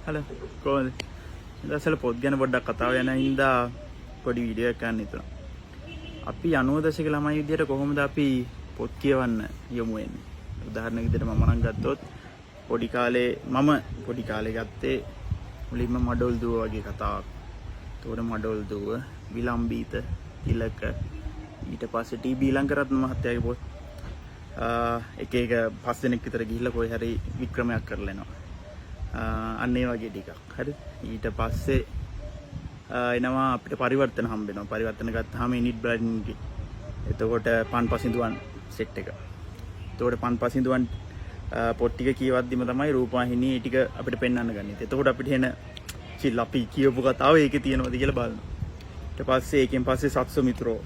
Hello කොහොමද? ඉතින් පොත් ගැන පොඩ්ඩක් කතාව යන හින්දා පොඩි වීඩියෝ එකක් ගන්න හිතුණා. අපි 90 දශක ළමයි විදියට කොහොමද අපි පොත් කියවන්න යමු වෙන්නේ? උදාහරණයක් විදියට මම නම් ගත්තොත් පොඩි කාලේ ගත්තේ මුලින්ම මඩොල් දුව වගේ කතාවක්. ඒතකොට මඩොල් දුව, විලම්බීත, තිලක, ඊට පස්සේ ටී.බී. ඊලංගරත්න මහත්තයාගේ පොත් එක පස් දෙනෙක් විතර ගිහිල්ලා කොහේ හරි වික්‍රමයක් කරලා එනවා. අන්න ඒ වගේ ටිකක්. හරි. ඊට පස්සේ එනවා අපිට පරිවර්තන හම්බ වෙනවා. පරිවර්තන ගත්තාම ඉනිට් බ්‍රයිඩ්ගේ. එතකොට පන් පසින්දුවන් සෙට් එක. එතකොට පන් පසින්දුවන් පොත් ටික කියවද්දිම තමයි රූපවාහිනියේ ටික අපිට පෙන්වන්න ගන්නේ. එතකොට අපිට එන චිල් අපි කියවපු කතාව ඒකේ තියෙනවද කියලා බලනවා. ඊට පස්සේ ඒකෙන් පස්සේ සත්සු මිත්‍රෝ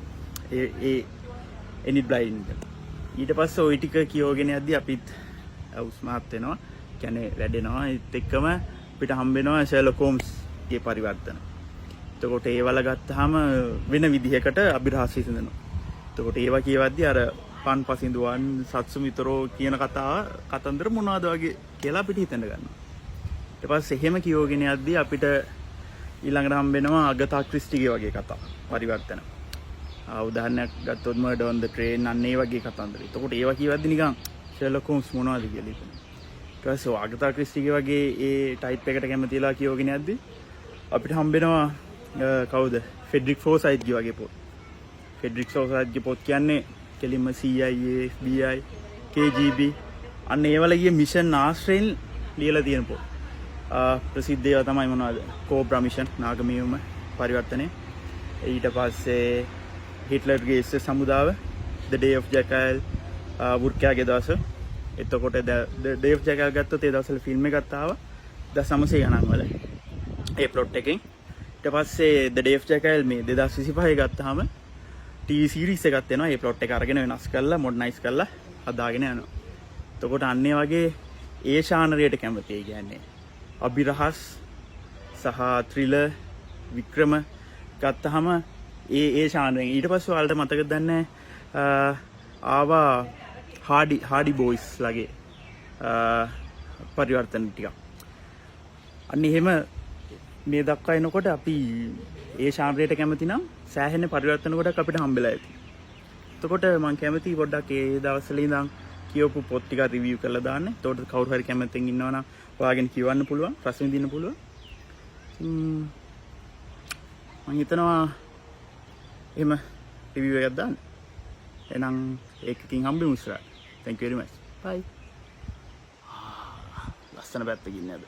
ඒ ඉනිට් බ්‍රයිඩ්. ඊට පස්සේ ওই ටික කියවගෙන යද්දි අපිත් උස්මාත් වෙනවා. කියන්නේ වැඩෙනවා. ඒත් එක්කම අපිට හම්බ වෙනවා ෂර්ලොක් හෝම්ස්ගේ පරිවර්තන. එතකොට ඒවල ගත්තාම වෙන විදිහකට අභිරහස් විසඳනවා. එතකොට ඒවා කියවද්දි අර පන් පසින්දුවන් සත්සු මිතරෝ කියන කතන්දර මොනවද වගේ කියලා අපිට හිතෙන්න ගන්නවා. ඊට පස්සේ එහෙම කියවගෙන යද්දි අපිට ඊළඟට හම්බ වෙනවා අගතා ක්‍රිස්ටිගේ වගේ කතා පරිවර්තන. උදාහරණයක් ගත්තොත් මර්ඩර් ඔන් ද ට්‍රේන් අන්න ඒ වගේ කතන්දර. එතකොට ඒවා කියවද්දි නිකන් ෂර්ලොක් හෝම්ස් මොනවද කියලා හිතෙනවා. ඊට පස්සේ අගතා ක්‍රිස්ටිගේ වගේ ඒ ටයිප් එකට කැමතිලා කියවගෙන යද්දි අපිට හම්බ වෙනවා කවුද? ෆෙඩරික් ෆෝසයිත්ගේ වගේ පොත්. ෆෙඩරික් ෆෝසයිත්ගේ පොත් කියන්නේ කෙලින්ම CIA, FBI, KGB අන්න ඒවල ගිය මිෂන් ආශ්‍රයෙන් ලියලා තියෙන පොත්. ප්‍රසිද්ධ ඒවා තමයි මොනවද? කෝබ්‍රා මිෂන් නාගමියුම පරිවර්තනය. ඊට පස්සේ හිට්ලර්ගේ SS සමුදාව, The Day of Jackal, වුර්කාගේ දවස. එතකොට The Day of Jackal ගත්තොත් ඒ දවස්වල ෆිල්ම් එකක් ආවා 1900 ගණන් වල. ඒ ප්ලොට් එකෙන් ඊට පස්සේ The Day of Jackal මේ 2025 ගත්තාම TV series එකක් එනවා. ඒ plot එක අරගෙන වෙනස් කරලා මොඩර්නයිස් කරලා හදාගෙන යනවා. එතකොට අන්නේ වගේ ඒ ශානරයට කැමති. ඒ කියන්නේ අභිරහස් සහ ත්‍රිලර් වික්‍රම ගත්තාම ඒ ශානරයෙන් ඊට පස්සේ ඔයාලට මතකද දන්නේ ආවා හාඩි බොයිස් ලගේ පරිවර්තන ටිකක්. අන්න එහෙම මේ දක්වා එනකොට අපි ඒ ශානරයට කැමති නම් සෑහෙන පරිවර්තන කොටක් අපිට හම්බෙලා ඇති. එතකොට මම කැමති පොඩ්ඩක් ඒ දවස්වල ඉඳන් කියවපු පොත් ටික රිවිව් කරලා දාන්න. එතකොට කවුරු හරි කැමතිෙන් ඉන්නවනම් ඔයාගෙන කියවන්න පුළුවන්, ප්‍රශ්න විඳින්න පුළුවන්. මම හිතනවා එහෙම රිවිව් එකක් දාන්න. එහෙනම් ඒකකින් හම්බෙමු ඉස්සරහට. Thank you very much. Bye. ලස්සන පැත්තකින් නේද?